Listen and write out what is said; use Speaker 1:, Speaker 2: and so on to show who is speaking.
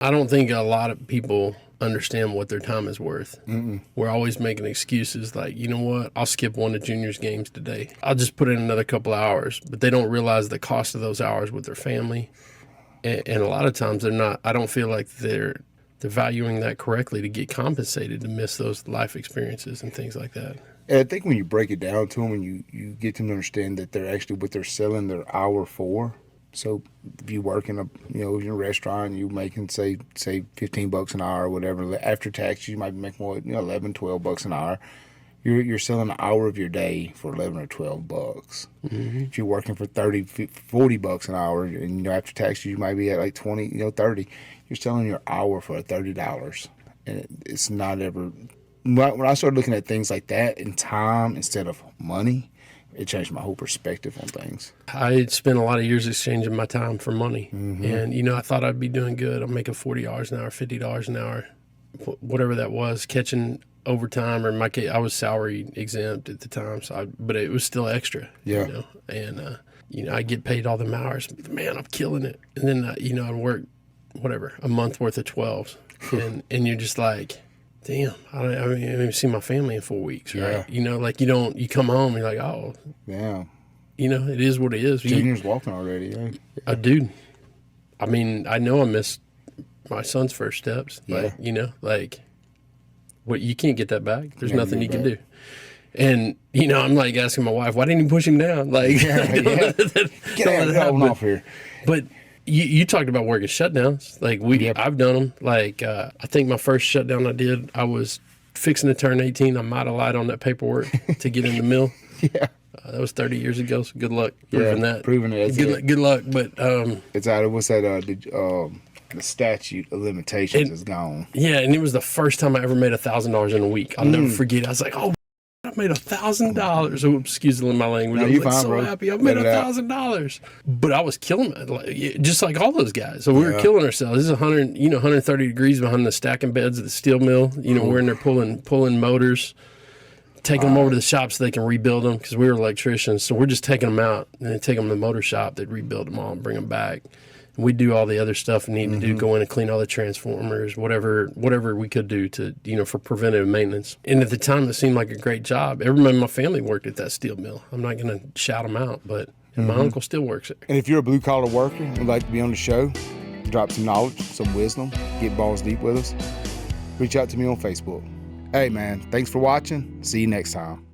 Speaker 1: I don't think a lot of people understand what their time is worth. We're always making excuses like, you know what, I'll skip one of Junior's games today. I'll just put in another couple hours. But they don't realize the cost of those hours with their family. And a lot of times they're not, I don't feel like they're valuing that correctly to get compensated to miss those life experiences and things like that.
Speaker 2: And I think when you break it down to them and you get them to understand that they're actually what they're selling their hour for. So if you work in in a restaurant, you making say $15 an hour or whatever. After tax, you might be making more, 11, $12 an hour. You're selling an hour of your day for 11 or $12. If you're working for $40 an hour, and after tax, you might be at like 20, 30. You're selling your hour for $30, and it's not ever. When I started looking at things like that in time instead of money, it changed my whole perspective on things.
Speaker 1: I spent a lot of years exchanging my time for money. And, I thought I'd be doing good. I'm making $40 an hour, $50 an hour, whatever that was, catching overtime, or in my case, I was salary exempt at the time, but it was still extra.
Speaker 2: Yeah.
Speaker 1: And, I get paid all them hours. Man, I'm killing it. And then, I'd work, a month worth of 12s. and you're just like, damn, I don't even see my family in 4 weeks, right?
Speaker 2: Yeah.
Speaker 1: You come home, you're like, oh.
Speaker 2: Yeah.
Speaker 1: It is what it is.
Speaker 2: Junior's walking already, right?
Speaker 1: I do. I mean, I know I missed my son's first steps.
Speaker 2: Yeah.
Speaker 1: Like, what, you can't get that back. There's
Speaker 2: Never
Speaker 1: nothing you
Speaker 2: get
Speaker 1: can do. And, I'm like asking my wife, why didn't you push him down? Like,
Speaker 2: Get off here.
Speaker 1: But you talked about working shutdowns. Like, I've done them. Like, I think my first shutdown I did, I was fixing to turn 18. I might have lied on that paperwork to get in the mill.
Speaker 2: Yeah.
Speaker 1: That was 30 years ago, so good luck proving that.
Speaker 2: Proving it.
Speaker 1: Good luck, but
Speaker 2: it's out of what's that? The statute of limitations is gone.
Speaker 1: Yeah, and it was the first time I ever made $1,000 in a week. I'll never forget. I was like, oh, I made $1,000. Oh, excuse my language.
Speaker 2: No,
Speaker 1: I was
Speaker 2: fine,
Speaker 1: so
Speaker 2: bro.
Speaker 1: happy. I made $1,000. But I was killing it, just like all those guys. So we were killing ourselves. This is 130 degrees behind the stacking beds at the steel mill. We're in there pulling motors. Taking them over to the shop so they can rebuild them, because we were electricians. So we're just taking them out and then take them to the motor shop. They'd rebuild them all and bring them back. And we do all the other stuff we need to do, go in and clean all the transformers, whatever we could do to, for preventative maintenance. And at the time, it seemed like a great job. Everybody in my family worked at that steel mill. I'm not going to shout them out, but my uncle still works there.
Speaker 2: And if you're a blue-collar worker and would like to be on the show, drop some knowledge, some wisdom, get balls deep with us, reach out to me on Facebook. Hey, man, thanks for watching. See you next time.